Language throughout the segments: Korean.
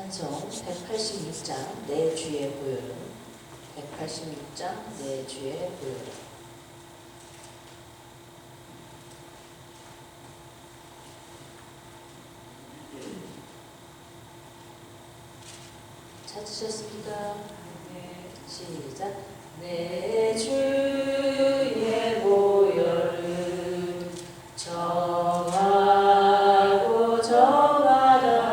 찬송 186장 내 주의 보혈은 186장 내 주의 보혈은 찾으셨습니까? 네. 시작. 내 주의 보혈은 정하고 정하다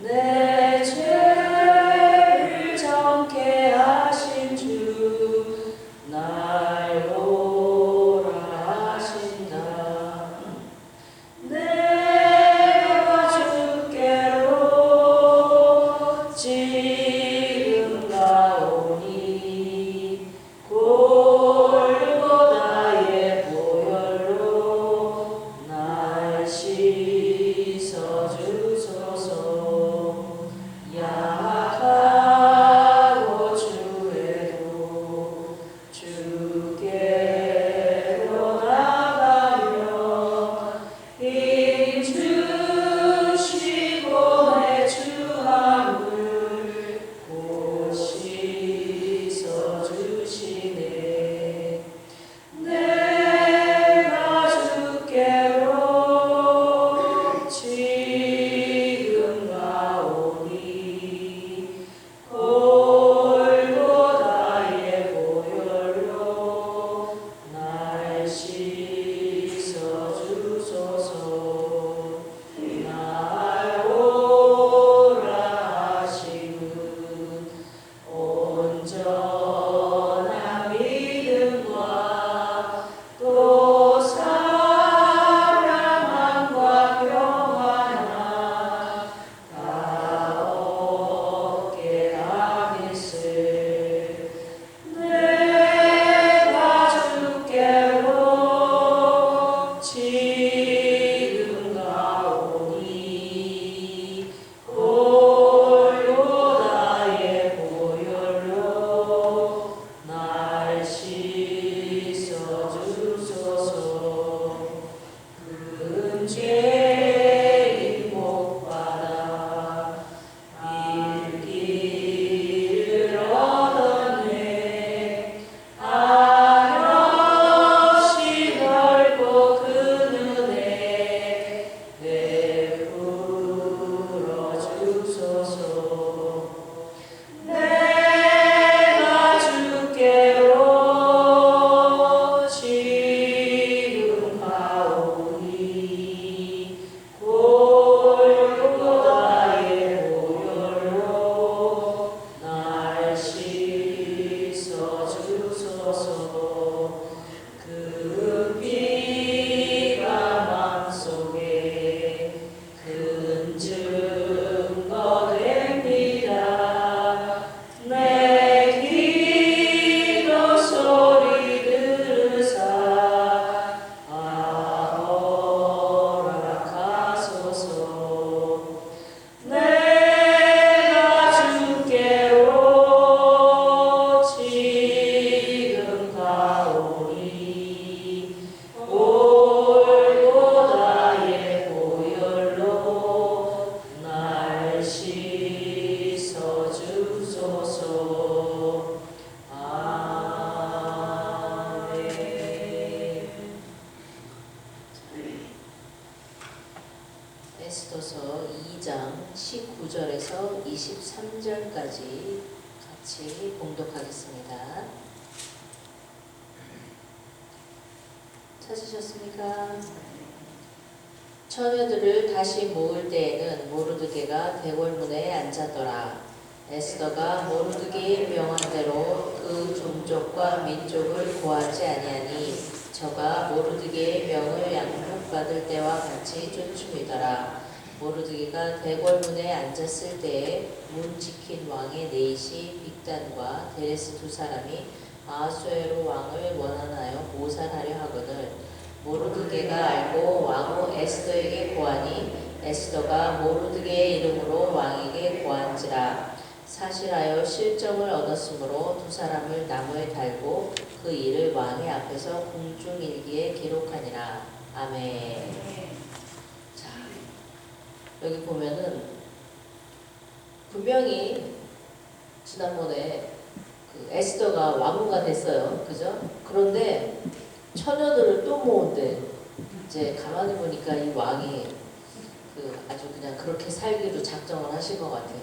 내 죄를 정케 하신 주 날 보라 하신다. 내가 주께로 지금 가오니 골고다의 보혈로 날 씻어주소서. 약하고 주에도 주께로 나가며 힘 주시고 내 주함을 곧 씻어주시네. 내가 주께로 지금 가오니 골고다의 보혈로 날 씻어주소서. 날 오라 하시는 온전한 믿음과 또 사랑함과 평안함 다 얻게 하겠으. 내가 주께로 지금 가오니 골고다의 보혈로 날 씻어주소서. 큰 죄인 못 받아 일기를 얻었네. 하늘이 넓고 그 은혜 베풀어 주소서. 내가 주께로 지금 가오니 골고다의 보혈로 날 씻어주소서. 그 피가 맘속에 큰 증거 됩니다. 내 기도 소리 들으사 허락하소서. 내가 주께로 지금 가오니 골고다의 보혈로 날 씻어주소서. 아멘. 에스더서 2장 19절에서 23절까지 같이 봉독하겠습니다. 찾으셨습니까? 처녀들을 다시 모을 때에는 모르드게가 대궐문에 앉았더라. 에스더가 모르드게의 명한대로 그 종족과 민족을 고하지 아니하니 저가 모르드게의 명을 양육받을 때와 같이 쫓음이더라. 모르드게가 대궐문에 앉았을 때에 문 지킨 왕의 네이시 빅단과 데레스 두 사람이 아하수에로 왕을 원하여 모살하려 하거늘 모르드게가 알고 왕후 에스더에게 고하니 에스더가 모르드게의 이름으로 왕에게 고한지라. 사실하여 실정을 얻었으므로 두 사람을 나무에 달고 그 일을 왕의 앞에서 궁중일기에 기록하니라. 아멘. 자, 여기 보면은 분명히 지난번에 그 에스더가 왕후가 됐어요. 그죠? 그런데 처녀들을 또 모은대. 이제 가만히 보니까 이 왕이 그 아주 그냥 그렇게 살기로 작정을 하신 것 같아요.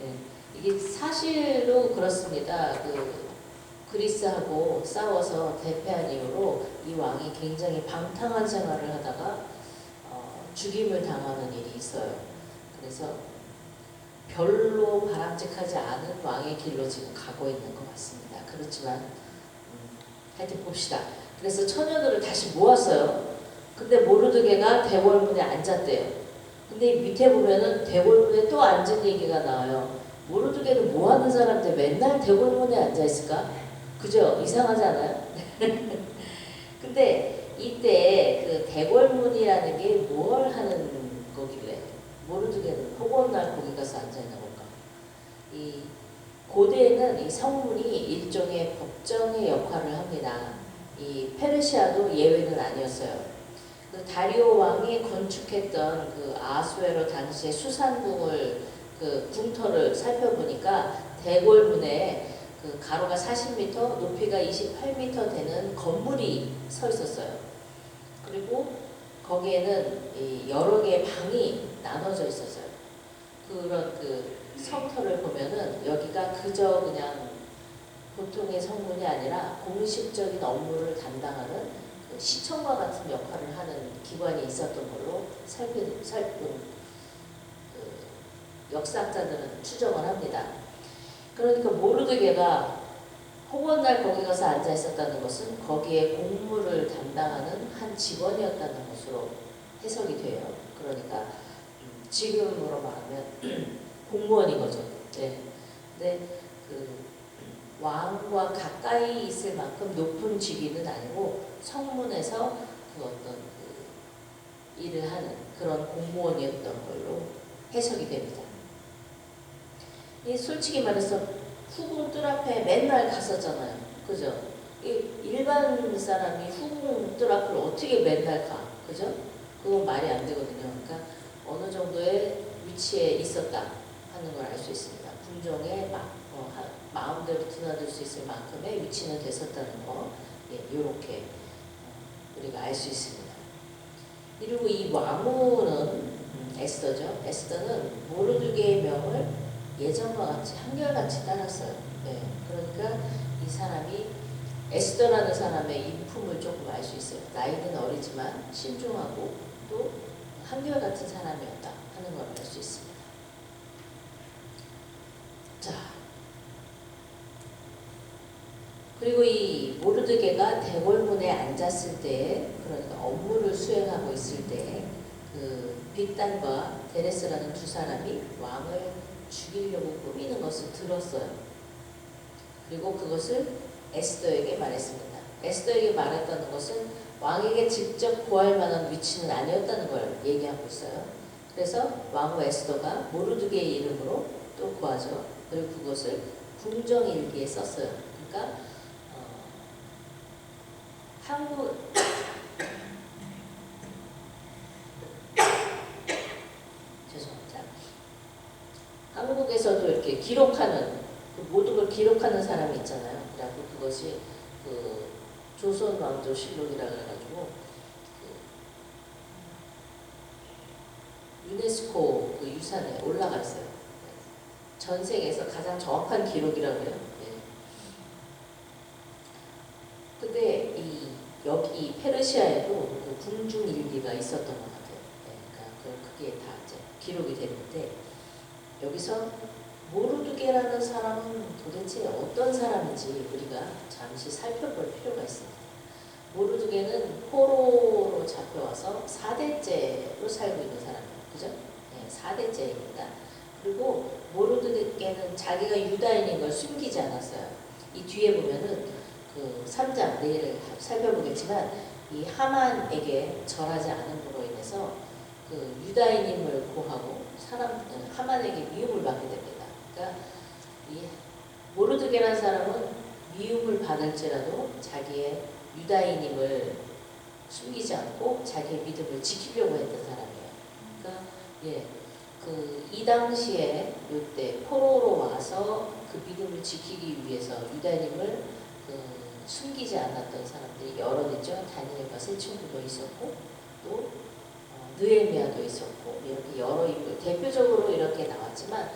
예. 이게 사실로 그렇습니다. 그 그리스하고 싸워서 대패한 이후로 이 왕이 굉장히 방탕한 생활을 하다가 죽임을 당하는 일이 있어요. 그래서 별로 바람직하지 않은 왕의 길로 지금 가고 있는 것 같습니다. 그렇지만 하여튼 봅시다. 그래서 처녀들을 다시 모았어요. 근데 모르드게가 대궐문에 앉았대요. 근데 밑에 보면은 대궐문에 또 앉은 얘기가 나와요. 모르드게는 뭐 하는 사람인데 맨날 대궐문에 앉아있을까? 그죠? 이상하지 않아요? 근데 이때 그 대궐문이라는 게 뭘 하는 거길래 모르드게는 호건날 거기 가서 앉아있는 걸까? 이 고대에는 이 성문이 일종의 법정의 역할을 합니다. 이 페르시아도 예외는 아니었어요. 그 다리오 왕이 건축했던 그 아수에로 당시의 수산궁을 그 궁터를 살펴보니까 대궐문에 그 가로가 40m, 높이가 28m 되는 건물이 서 있었어요. 그리고 거기에는 이 여러 개의 방이 나눠져 있었어요. 그런 그 성터를 보면은 여기가 그저 그냥 보통의 성문이 아니라 공식적인 업무를 담당하는 그 시청과 같은 역할을 하는 기관이 있었던 걸로 살펴본 그 역사학자들은 추정을 합니다. 그러니까 모르드게가 호건날 거기 가서 앉아 있었다는 것은 거기에 공무를 담당하는 한 직원이었다는 것으로 해석이 돼요. 그러니까 지금으로 말하면 공무원인 거죠. 네. 근데 그 왕과 가까이 있을 만큼 높은 직위는 아니고 성문에서 그 어떤 그 일을 하는 그런 공무원이었던 걸로 해석이 됩니다. 솔직히 말해서 후궁 뜰 앞에 맨날 갔었잖아요. 그죠? 일반 사람이 후궁 뜰 앞을 어떻게 맨날 가? 그죠? 그건 말이 안 되거든요. 그러니까 어느 정도의 위치에 있었다 하는 걸 알 수 있습니다. 궁정에 마음대로 드나들 수 있을 만큼의 위치는 됐었다는 거, 이렇게 우리가 알 수 있습니다. 그리고 이 왕후는 에스더죠. 에스더는 모르드게의 명을 예전과 같이 한결같이 따랐어요. 네. 그러니까 이 사람이 에스더라는 사람의 인품을 조금 알 수 있어요. 나이는 어리지만 신중하고 또 한결같은 사람이었다 하는 걸 알 수 있습니다. 자, 그리고 이 모르드게가 대궐문에 앉았을 때, 그러니까 업무를 수행하고 있을 때, 그 빅단과 데레스라는 두 사람이 왕을 죽이려고 꾸미는 것을 들었어요. 그리고 그것을 에스더에게 말했습니다. 에스더에게 말했다는 것은 왕에게 직접 구할 만한 위치는 아니었다는 걸 얘기하고 있어요. 그래서 왕후 에스더가 모르드게의 이름으로 또 구하죠. 그리고 그것을 궁정일기에 썼어요. 그러니까 죄송합니다. 한국에서도 이렇게 기록하는 그 모든 걸 기록하는 사람이 있잖아요. 그래갖고 그것이 그 조선 왕조실록이라 해가지고 그 유네스코 그 유산에 올라가 있어요. 전 세계에서 가장 정확한 기록이라고 해요. 근데 여기 페르시아에도 그 궁중일기가 있었던 것 같아요. 그러니까 그게 다 이제 기록이 됐는데 여기서 모르드게라는 사람은 도대체 어떤 사람인지 우리가 잠시 살펴볼 필요가 있습니다. 모르드게는 포로로 잡혀와서 4대째로 살고 있는 사람이에요. 그죠? 네, 4대째입니다. 그리고 모르드게는 자기가 유다인인 걸 숨기지 않았어요. 이 뒤에 보면은 그 3장 내일 살펴보겠지만 이 하만에게 절하지 않음으로 인해서 그 유다인임을 고하고 하만에게 미움을 받게 됩니다. 그러니까 이 모르드게라는 사람은 미움을 받을지라도 자기의 유다인임을 숨기지 않고 자기의 믿음을 지키려고 했던 사람이에요. 그러니까 이 당시에 요때 포로로 와서 그 믿음을 지키기 위해서 유다님을 숨기지 않았던 사람들이 여럿 있죠. 다니엘과 세 친구도 있었고 또 느헤미야도 있었고 이렇게 여러 인물 대표적으로 이렇게 나왔지만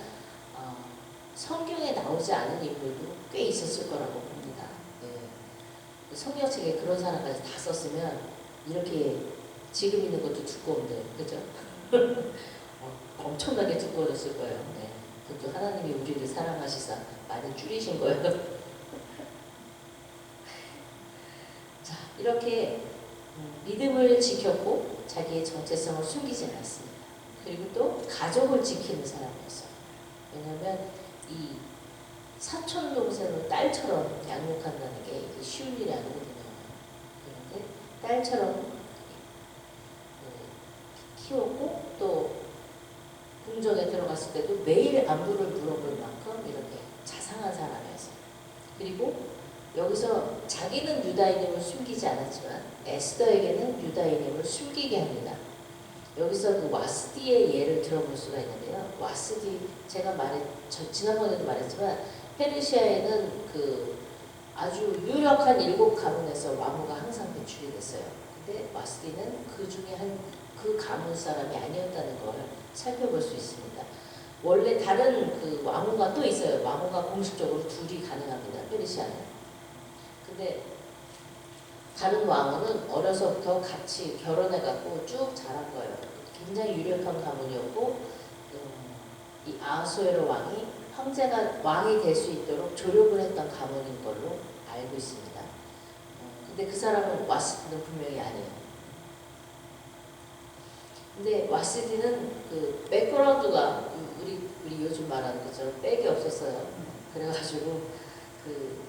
성경에 나오지 않은 인물도 꽤 있었을 거라고 봅니다. 네. 성경책에 그런 사람까지 다 썼으면 이렇게 지금 있는 것도 두꺼운데 그죠? 엄청나게 두꺼워졌을 거예요. 네. 그것도 하나님이 우리를 사랑하시사 많이 줄이신 거예요. 자, 이렇게 믿음을 지켰고 자기의 정체성을 숨기지 않았습니다. 그리고 또 가족을 지키는 사람이었어요. 왜냐하면 이 사촌 동생을 딸처럼 양육한다는 게 이게 쉬운 일이 아니거든요. 그런데 딸처럼 키웠고 또 궁정에 들어갔을 때도 매일 안부를 물어볼 만큼 이렇게 자상한 사람이었어요. 그리고 여기서 자기는 유다인임을 숨기지 않았지만 에스더에게는 유다인임을 숨기게 합니다. 여기서 그 와스디의 예를 들어볼 수가 있는데요. 와스디 제가 지난번에도 말했지만 페르시아에는 그 아주 유력한 7 가문에서 왕후가 항상 배출이 됐어요. 근데 와스디는 그 중에 그 가문 사람이 아니었다는 걸 살펴볼 수 있습니다. 원래 다른 그 왕후가 또 있어요. 왕후가 공식적으로 2이 가능합니다. 페르시아는. 근데 다른 왕후는 어려서부터 같이 결혼해갖고 쭉 자란 거예요. 굉장히 유력한 가문이었고 이 아하수에로 왕이 황제가 왕이 될 수 있도록 조력을 했던 가문인 걸로 알고 있습니다. 근데 그 사람은 와스디는 분명히 아니에요. 근데 와스디는 그 백그라운드가 우리 요즘 말하는 거죠. 백이 없었어요. 그래가지고 그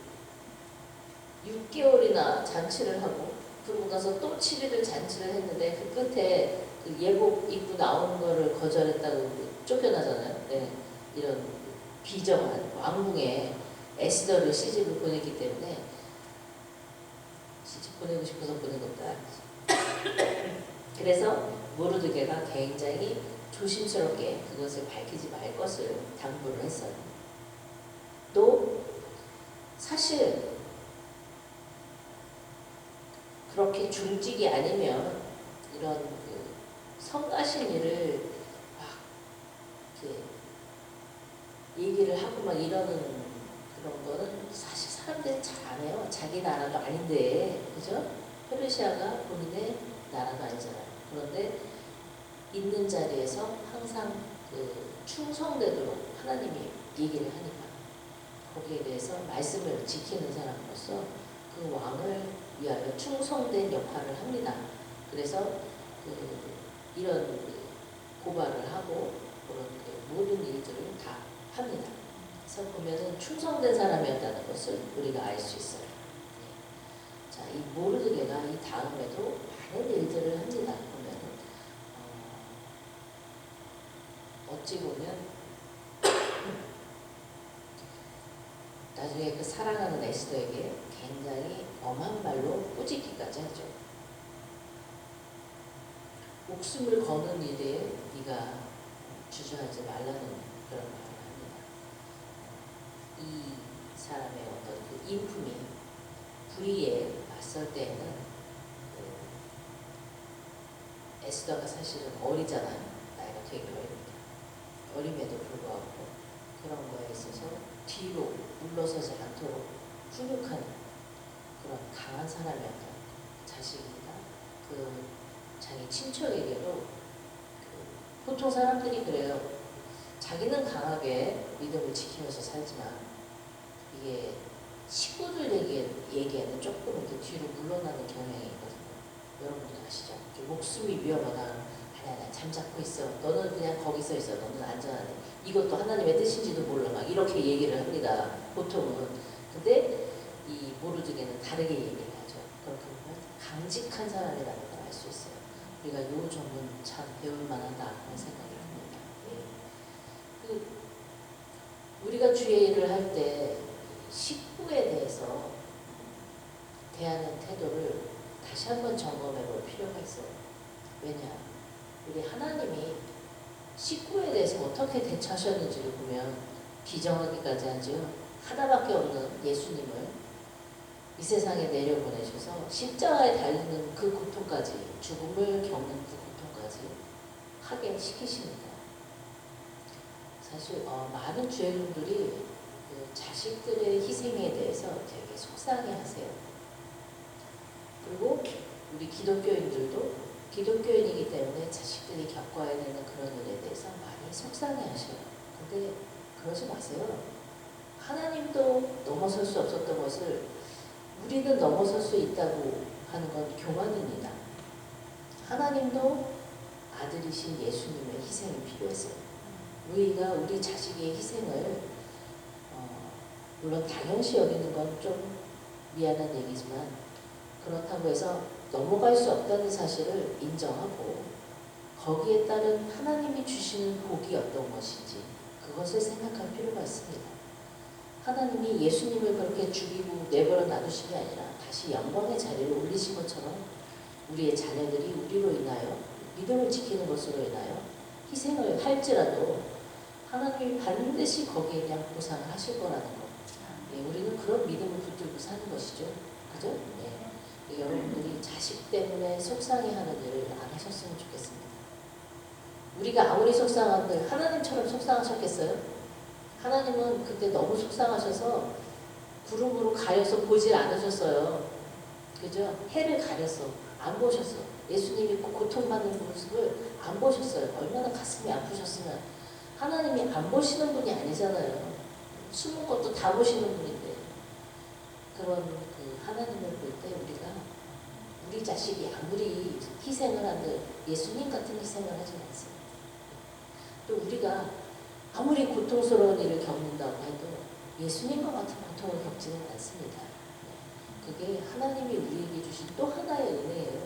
6개월이나 잔치를 하고 그러고 나서 또 7일을 잔치를 했는데 그 끝에 그 예복 입고 나오는 거를 거절했다고 쫓겨나잖아요. 네. 이런 비정한 왕궁에 에스더를 시집을 보냈기 때문에 시집 보내고 싶어서 보낸 것도 아니지. 그래서 모르드게가 굉장히 조심스럽게 그것을 밝히지 말 것을 당부를 했어요. 또 사실 그렇게 중직이 아니면 이런 그 성가신 일을 막 이렇게 얘기를 하고 막 이러는 그런 거는 사실 사람들이 잘 안 해요. 자기 나라도 아닌데, 그죠? 페르시아가 본인의 나라도 아니잖아요. 그런데 있는 자리에서 항상 그 충성되도록 하나님이 얘기를 하니까 거기에 대해서 말씀을 지키는 사람으로서 그 왕을 위하여 충성된 역할을 합니다. 그래서 이런 고발을 하고 그런 모든 일들을 다 합니다. 그래서 보면은 충성된 사람이었다는 것을 우리가 알 수 있어요. 자, 이 모르드게가 이 다음에도 많은 일들을 합니다. 보면은 어찌 보면 나중에 그 사랑하는 에스더에게 굉장히 엄한 말로 꾸짖기까지 하죠. 목숨을 거는 일에 네가 주저하지 말라는 그런 말을 합니다. 이 사람의 어떤 그 인품이 불의에 맞설 때에는 에스더가 사실은 어리잖아요. 나이가 되게 어립니다. 어림에도 불구하고 그런 거에 있어서 뒤로 물러서지 않도록 훈육하는 그런 강한 사람이었던 자식이다. 그 자기 친척에게도 보통 사람들이 그래요. 자기는 강하게 믿음을 지키면서 살지만 이게 식구들 얘기에는 조금 이렇게 뒤로 물러나는 경향이 있거든요. 여러분들 아시죠? 목숨이 위험하다. 아니야, 잠자코 있어. 너는 그냥 거기서 있어. 너는 안전하네. 이것도 하나님의 뜻인지도 몰라. 막 이렇게 얘기를 합니다. 보통은. 근데 이 모르드게는 다르게 얘기를 하죠. 그렇게 보면 강직한 사람이라는 걸 알 수 있어요. 우리가 요 점은 참 배울 만하다 그런 생각을 합니다. 우리가 주의 일을 할 때 식구에 대해서 대하는 태도를 다시 한번 점검해 볼 필요가 있어요. 왜냐? 우리 하나님이 식구에 대해서 어떻게 대처하셨는지를 보면 비정하기까지 하죠. 하나밖에 없는 예수님을 이 세상에 내려보내셔서 십자가에 달리는 그 고통까지, 죽음을 겪는 그 고통까지 하게 시키십니다. 사실 많은 주행들이 그 자식들의 희생에 대해서 되게 속상해하세요. 그리고 우리 기독교인들도 기독교인이기 때문에 자식들이 겪어야 되는 그런 일에 대해서 많이 속상해하셔요. 근데 그러지 마세요. 하나님도 넘어설 수 없었던 것을 우리는 넘어설 수 있다고 하는 건 교만입니다. 하나님도 아들이신 예수님의 희생이 필요했어요. 우리가 우리 자식의 희생을 물론 당연시 여기는 건 좀 미안한 얘기지만 그렇다고 해서 넘어갈 수 없다는 사실을 인정하고 거기에 따른 하나님이 주시는 복이 어떤 것인지 그것을 생각할 필요가 있습니다. 하나님이 예수님을 그렇게 죽이고 내버려 놔두신 게 아니라 다시 영광의 자리를 올리신 것처럼 우리의 자녀들이 우리로 인하여 믿음을 지키는 것으로 인하여 희생을 할지라도 하나님이 반드시 거기에 대한 보상을 하실 거라는 것. 예, 우리는 그런 믿음을 붙들고 사는 것이죠. 그죠? 예. 여러분들이 자식 때문에 속상해하는 일을 안 하셨으면 좋겠습니다. 우리가 아무리 속상한들 하나님처럼 속상하셨겠어요? 하나님은 그때 너무 속상하셔서 구름으로 가려서 보질 않으셨어요. 그죠? 해를 가렸어. 안 보셨어. 예수님이 고통받는 모습을 안 보셨어요. 얼마나 가슴이 아프셨으면. 하나님이 안 보시는 분이 아니잖아요. 숨은 것도 다 보시는 분인데 그런 그 하나님을 볼 때 우리가 우리 자식이 아무리 희생을 한들 예수님 같은 희생을 하지 않습니다. 또 우리가 아무리 고통스러운 일을 겪는다고 해도 예수님과 같은 고통을 겪지는 않습니다. 그게 하나님이 우리에게 주신 또 하나의 은혜예요.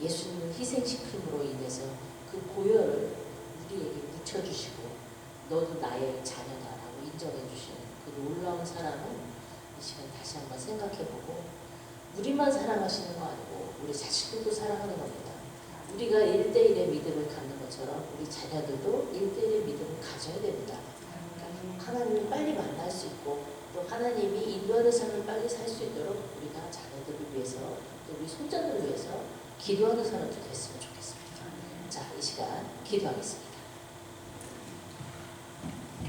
예수님을 희생시킴으로 인해서 그 보혈을 우리에게 묻혀주시고 너도 나의 자녀다라고 인정해 주시는 그 놀라운 사랑을 이 시간 다시 한번 생각해보고 우리만 사랑하시는 거 아니고 우리 자식들도 사랑하는 겁니다. 우리가 1대1의 믿음을 갖는 것처럼 우리 자녀들도 1대1의 믿음을 가져야 됩니다. 하나님을 빨리 만날 수 있고 또 하나님이 인도하는 삶을 빨리 살 수 있도록 우리가 자녀들을 위해서 또 우리 손자들을 위해서 기도하는 사람들 됐으면 좋겠습니다. 자, 이 시간 기도하겠습니다.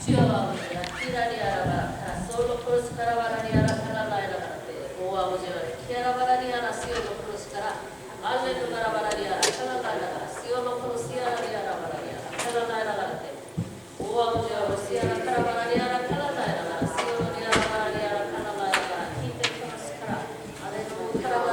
주여 아버지야 키라리아라바 솔로크로스카라바라리아라칼라라이라바라테 오 아버지여 키라바라리아라 시오로크로스카라 알레루가라바라리아라 칼라라이라라 시오로크로스이아라리아라바라리아라 칼라라이라바라테 오 아버지여 시아라 카라바라리아라 칼라라이라바라 시오로리아라바라리아라 칼라라이라바라 키테크로스카라 알레루 카라바